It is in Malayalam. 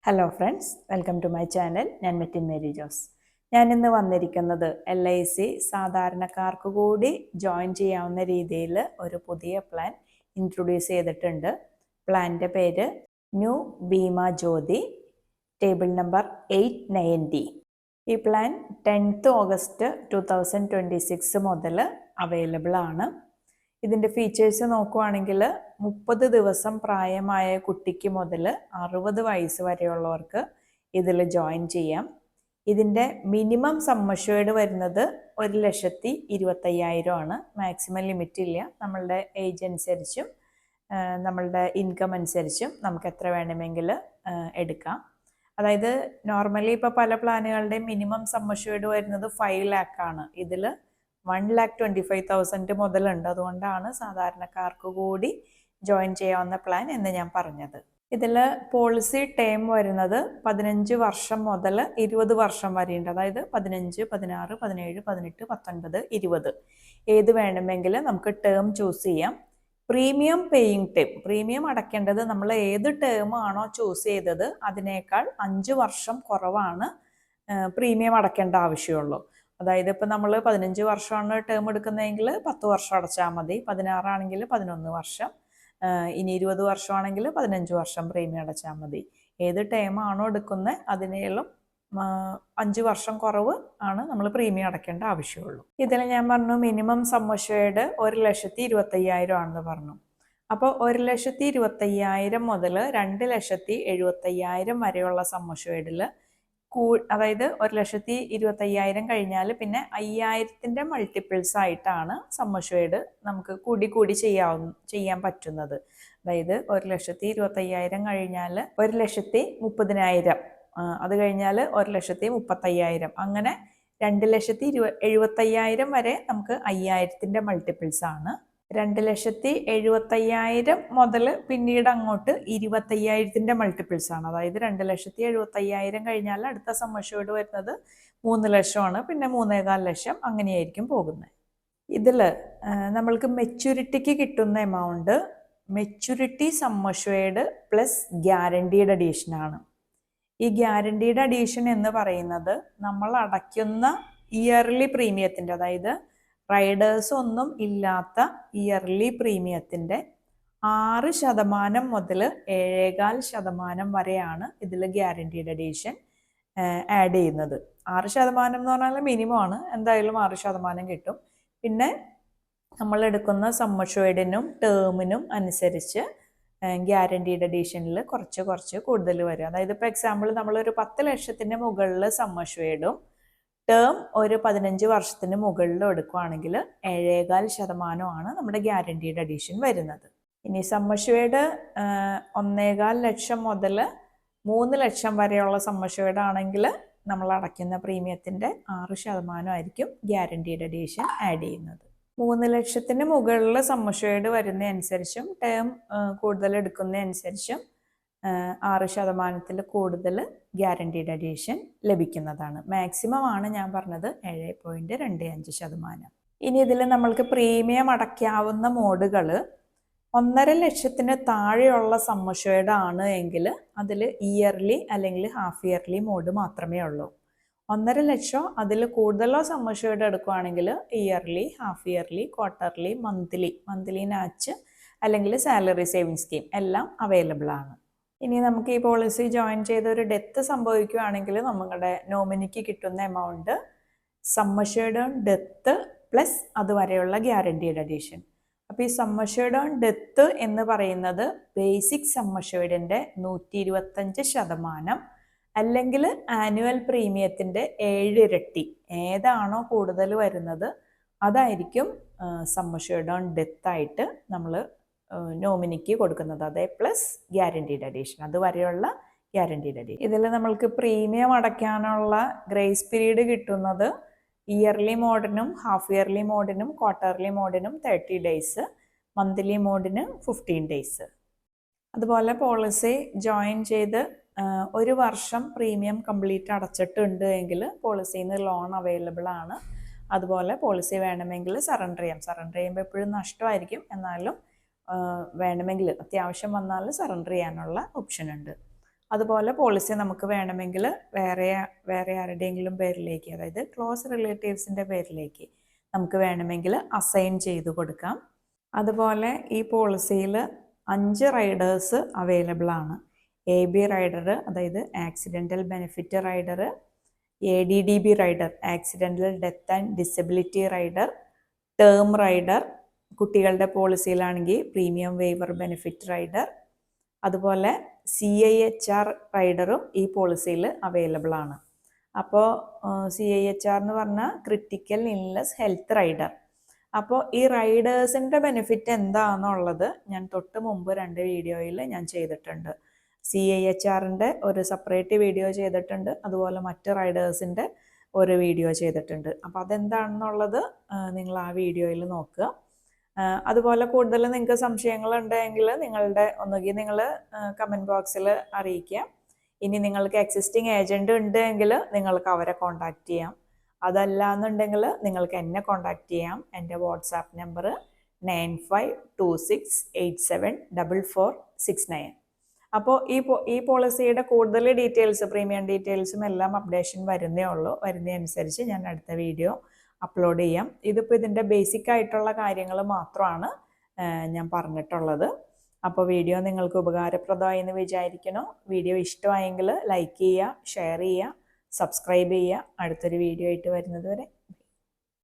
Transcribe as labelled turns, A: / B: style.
A: Hello friends, welcome to my channel. ഞാൻ മെറ്റിൻ മേരി ജോസ്. ഞാനിന്ന് വന്നിരിക്കുന്നത് LIC സാധാരണക്കാർക്ക് കൂടി ജോയിൻ ചെയ്യാവുന്ന രീതിയിൽ ഒരു പുതിയ പ്ലാൻ ഇൻട്രൊഡ്യൂസ് ചെയ്തിട്ടുണ്ട്. പ്ലാൻ്റെ പേര് new Bima Jyoti, table number 890. ഈ പ്ലാൻ 10th ഓഗസ്റ്റ് 2026 മുതൽ അവൈലബിൾ ആണ്. ഇതിൻ്റെ ഫീച്ചേഴ്സ് നോക്കുവാണെങ്കിൽ 30 ദിവസം പ്രായമായ കുട്ടിക്ക് മുതൽ 60 വയസ്സ് വരെയുള്ളവർക്ക് ഇതിൽ ജോയിൻ ചെയ്യാം. ഇതിൻ്റെ മിനിമം സം അഷ്വേർഡ് വരുന്നത് 1,25,000 ആണ്. മാക്സിമം ലിമിറ്റ് ഇല്ല. നമ്മളുടെ ഏജ് അനുസരിച്ചും നമ്മളുടെ ഇൻകം അനുസരിച്ചും നമുക്ക് എത്ര വേണമെങ്കിൽ എടുക്കാം. അതായത് നോർമലി ഇപ്പോൾ പല പ്ലാനുകളുടെയും മിനിമം സം അഷ്വേർഡ് വരുന്നത് 5 lakh ആണ്. ഇതിൽ 1,25,000 മുതലുണ്ട്. അതുകൊണ്ടാണ് സാധാരണക്കാർക്ക് കൂടി ജോയിൻ ചെയ്യാവുന്ന പ്ലാൻ എന്ന് ഞാൻ പറഞ്ഞത്. ഇതിൽ പോളിസി ടേം വരുന്നത് 15 വർഷം മുതൽ 20 വർഷം വരെയുണ്ട്. അതായത് 15, 16, 17, 18, 19, 20 ഏത് വേണമെങ്കിൽ നമുക്ക് ടേം ചൂസ് ചെയ്യാം. പ്രീമിയം പേയിങ് ടേം, പ്രീമിയം അടയ്ക്കേണ്ടത് നമ്മൾ ഏത് ടേം ആണോ ചൂസ് ചെയ്തത് അതിനേക്കാൾ 5 വർഷം കുറവാണ് പ്രീമിയം അടയ്ക്കേണ്ട ആവശ്യമുള്ളൂ. അതായത് ഇപ്പോൾ നമ്മൾ 15 വർഷമാണ് ടേം എടുക്കുന്നതെങ്കിൽ 10 വർഷം അടച്ചാൽ മതി. 16 ആണെങ്കിൽ 11 വർഷം, ഇനി 20 വർഷമാണെങ്കിൽ 15 വർഷം പ്രീമിയം അടച്ചാൽ മതി. ഏത് ടേം ആണോ എടുക്കുന്നത് അതിനേലും 5 വർഷം കുറവ് ആണ് നമ്മൾ പ്രീമിയം അടയ്ക്കേണ്ട ആവശ്യമുള്ളൂ. ഇതിൽ ഞാൻ പറഞ്ഞു മിനിമം സം അഷ്വേർഡ് 1,25,000 ആണെന്ന് പറഞ്ഞു. അപ്പോൾ 1,25,000 മുതൽ 2,75,000 വരെയുള്ള സം അഷ്വേർഡിൽ അതായത് 1,25,000 കഴിഞ്ഞാൽ പിന്നെ 5,000ൻ്റെ മൾട്ടിപ്പിൾസ് ആയിട്ടാണ് സം അഷ്വേർഡ് നമുക്ക് കൂടി ചെയ്യാൻ പറ്റുന്നത്. അതായത് 1,25,000 കഴിഞ്ഞാൽ 1,30,000, അത് കഴിഞ്ഞാൽ 1,35,000, അങ്ങനെ 2,70,000 വരെ നമുക്ക് 5,000ൻ്റെ മൾട്ടിപ്പിൾസ് ആണ്. 2,70,000 മുതൽ പിന്നീട് അങ്ങോട്ട് 25,000ൻ്റെ മൾട്ടിപ്പിൾസ് ആണ്. അതായത് 2,70,000 കഴിഞ്ഞാൽ അടുത്ത സം അഷ്വേർഡ് വരുന്നത് 3 ലക്ഷമാണ്, പിന്നെ 3,15 ലക്ഷം, അങ്ങനെയായിരിക്കും പോകുന്നത്. ഇതിൽ നമ്മൾക്ക് മെച്യൂരിറ്റിക്ക് കിട്ടുന്ന amount maturity sum assured plus guaranteed അഡീഷനാണ്. ഈ ഗ്യാരണ്ടീഡ് അഡീഷൻ എന്ന് പറയുന്നത് നമ്മൾ അടയ്ക്കുന്ന ഇയർലി പ്രീമിയത്തിൻ്റെ, അതായത് റൈഡേഴ്സ് ഒന്നും ഇല്ലാത്ത ഇയർലി പ്രീമിയത്തിൻ്റെ 6% മുതൽ 7.25% വരെയാണ് ഇതിൽ ഗ്യാരണ്ടീഡ് അഡീഷൻ ആഡ് ചെയ്യുന്നത്. 6% എന്ന് പറഞ്ഞാൽ മിനിമം ആണ്, എന്തായാലും 6% കിട്ടും. പിന്നെ നമ്മൾ എടുക്കുന്ന സം അഷ്വേർഡിനും ടേമിനും അനുസരിച്ച് ഗ്യാരണ്ടീഡ് അഡീഷനിൽ കുറച്ച് കൂടുതൽ വരും. അതായത് ഇപ്പോൾ എക്സാമ്പിൾ നമ്മളൊരു 10 ലക്ഷത്തിൻ്റെ മുകളിൽ സം അഷ്വേർഡും ടേം ഒരു 15 വർഷത്തിന് മുകളിലും എടുക്കുകയാണെങ്കിൽ 7.25% നമ്മുടെ ഗ്യാരണ്ടീഡ് അഡീഷൻ വരുന്നത്. ഇനി സം അഷ്വേർഡ് 1.25 ലക്ഷം മുതൽ 3 ലക്ഷം വരെയുള്ള സം അഷ്വേർഡ് ആണെങ്കിൽ നമ്മൾ അടയ്ക്കുന്ന പ്രീമിയത്തിൻ്റെ 6% ആയിരിക്കും ഗ്യാരണ്ടീഡ് അഡീഷൻ ആഡ് ചെയ്യുന്നത്. 3 ലക്ഷത്തിന് മുകളിൽ സം അഷ്വേർഡ് വരുന്നതനുസരിച്ചും ടേം കൂടുതൽ എടുക്കുന്നതനുസരിച്ചും 6%-ൽ കൂടുതൽ ഗ്യാരണ്ടീഡ് അഡീഷൻ ലഭിക്കുന്നതാണ്. മാക്സിമം ആണ് ഞാൻ പറഞ്ഞത് 7.25%. ഇനി ഇതിൽ നമ്മൾക്ക് പ്രീമിയം അടയ്ക്കാവുന്ന മോഡുകൾ 1.5 ലക്ഷത്തിന് താഴെയുള്ള സം അഷ്വേർഡ് ആണ് എങ്കിൽ അതിൽ ഇയർലി അല്ലെങ്കിൽ ഹാഫ് ഇയർലി മോഡ് മാത്രമേ ഉള്ളൂ. 1.5 ലക്ഷം അതിൽ കൂടുതലോ സം അഷ്വേർഡ് എടുക്കുകയാണെങ്കിൽ yearly, half yearly, quarterly, monthly NACH അല്ലെങ്കിൽ സാലറി സേവിങ് സ്കീം എല്ലാം അവൈലബിൾ ആണ്. ഇനി നമുക്ക് ഈ പോളിസി ജോയിൻ ചെയ്ത ഒരു ഡെത്ത് സംഭവിക്കുകയാണെങ്കിൽ നമ്മുടെ നോമിനിക്ക് കിട്ടുന്ന amount sum assured on death plus അതുവരെയുള്ള ഗ്യാരണ്ടീഡ് അഡീഷൻ. അപ്പോൾ ഈ സം അഷ്വേർഡ് ഓൺ ഡെത്ത് എന്ന് പറയുന്നത് ബേസിക് സം അഷ്വേർഡിൻ്റെ 125% അല്ലെങ്കിൽ ആനുവൽ പ്രീമിയത്തിൻ്റെ 7 ഇരട്ടി ഏതാണോ കൂടുതൽ വരുന്നത് അതായിരിക്കും സം അഷ്വേർഡ് ഓൺ ഡെത്ത് ആയിട്ട് നമ്മൾ നോമിനിക്ക് കൊടുക്കുന്നത്. അതേ പ്ലസ് ഗ്യാരണ്ടീഡ് അഡീഷൻ, അതുവരെയുള്ള ഗ്യാരണ്ടീഡ് അഡീഷൻ. ഇതിൽ നമ്മൾക്ക് പ്രീമിയം അടയ്ക്കാനുള്ള ഗ്രേസ് പീരീഡ് കിട്ടുന്നത് ഇയർലി മോഡിനും ഹാഫ് ഇയർലി മോഡിനും ക്വാർട്ടർലി മോഡിനും 30 days, മന്ത്ലി മോഡിന് 15 days. അതുപോലെ പോളിസി ജോയിൻ ചെയ്ത് 1 വർഷം പ്രീമിയം കംപ്ലീറ്റ് അടച്ചിട്ടുണ്ട് എങ്കിൽ പോളിസിയിൽ നിന്ന് ലോൺ അവൈലബിൾ ആണ്. അതുപോലെ പോളിസി വേണമെങ്കിൽ സറണ്ടർ ചെയ്യുമ്പോൾ എപ്പോഴും നഷ്ടമായിരിക്കും, എന്നാലും വേണമെങ്കിൽ അത്യാവശ്യം വന്നാൽ സറണ്ടർ ചെയ്യാനുള്ള ഓപ്ഷൻ ഉണ്ട്. അതുപോലെ പോളിസി നമുക്ക് വേണമെങ്കിൽ വേറെ ആരുടെയെങ്കിലും പേരിലേക്ക്, അതായത് ക്ലോസ് റിലേറ്റീവ്സിൻ്റെ പേരിലേക്ക് നമുക്ക് വേണമെങ്കിൽ അസൈൻ ചെയ്ത് കൊടുക്കാം. അതുപോലെ ഈ പോളിസിയിൽ 5 റൈഡേഴ്സ് അവൈലബിൾ ആണ്. AB റൈഡർ, അതായത് accidental benefit rider, ADDB rider, accidental death and disability rider, term rider, കുട്ടികളുടെ പോളിസിയിലാണെങ്കിൽ പ്രീമിയം വേവർ ബെനിഫിറ്റ് റൈഡർ, അതുപോലെ CIHR റൈഡറും ഈ പോളിസിയിൽ അവൈലബിൾ ആണ്. അപ്പോൾ CIHR എന്ന് പറഞ്ഞാൽ ക്രിട്ടിക്കൽ ഇൽനെസ് ഹെൽത്ത് റൈഡർ. അപ്പോൾ ഈ റൈഡേഴ്സിൻ്റെ ബെനിഫിറ്റ് എന്താണെന്നുള്ളത് ഞാൻ തൊട്ട് മുമ്പ് 2 വീഡിയോയിൽ ഞാൻ ചെയ്തിട്ടുണ്ട്. CIHRൻ്റെ ഒരു സെപ്പറേറ്റ് വീഡിയോ ചെയ്തിട്ടുണ്ട്, അതുപോലെ മറ്റ് റൈഡേഴ്സിൻ്റെ ഒരു വീഡിയോ ചെയ്തിട്ടുണ്ട്. അപ്പോൾ അതെന്താണെന്നുള്ളത് നിങ്ങൾ ആ വീഡിയോയിൽ നോക്കുക. അതുപോലെ കൂടുതൽ നിങ്ങൾക്ക് സംശയങ്ങളുണ്ടെങ്കിൽ ഒന്നുകിൽ നിങ്ങൾ കമൻറ്റ് ബോക്സിൽ അറിയിക്കുക. ഇനി നിങ്ങൾക്ക് എക്സിസ്റ്റിംഗ് ഏജൻറ് ഉണ്ടെങ്കിൽ നിങ്ങൾക്ക് അവരെ കോൺടാക്റ്റ് ചെയ്യാം. അതല്ല എന്നുണ്ടെങ്കിൽ നിങ്ങൾക്ക് എന്നെ കോൺടാക്റ്റ് ചെയ്യാം. എൻ്റെ വാട്സാപ്പ് നമ്പർ 9526874469. അപ്പോൾ ഈ പോളിസിയുടെ കൂടുതൽ ഡീറ്റെയിൽസ്, പ്രീമിയം ഡീറ്റെയിൽസും എല്ലാം അപ്ഡേഷൻ വരുന്നേ ഉള്ളൂ. വരുന്നതനുസരിച്ച് ഞാൻ അടുത്ത വീഡിയോ അപ്ലോഡ് ചെയ്യാം. ഇതിപ്പോൾ ഇതിൻ്റെ ബേസിക് ആയിട്ടുള്ള കാര്യങ്ങൾ മാത്രമാണ് ഞാൻ പറഞ്ഞിട്ടുള്ളത്. അപ്പോൾ വീഡിയോ നിങ്ങൾക്ക് ഉപകാരപ്രദമായി എന്ന് വിചാരിക്കുന്നു. വീഡിയോ ഇഷ്ടമായെങ്കിൽ ലൈക്ക് ചെയ്യുക, ഷെയർ ചെയ്യുക, സബ്സ്ക്രൈബ് ചെയ്യുക. അടുത്തൊരു വീഡിയോ ആയിട്ട് വരുന്നത് വരെ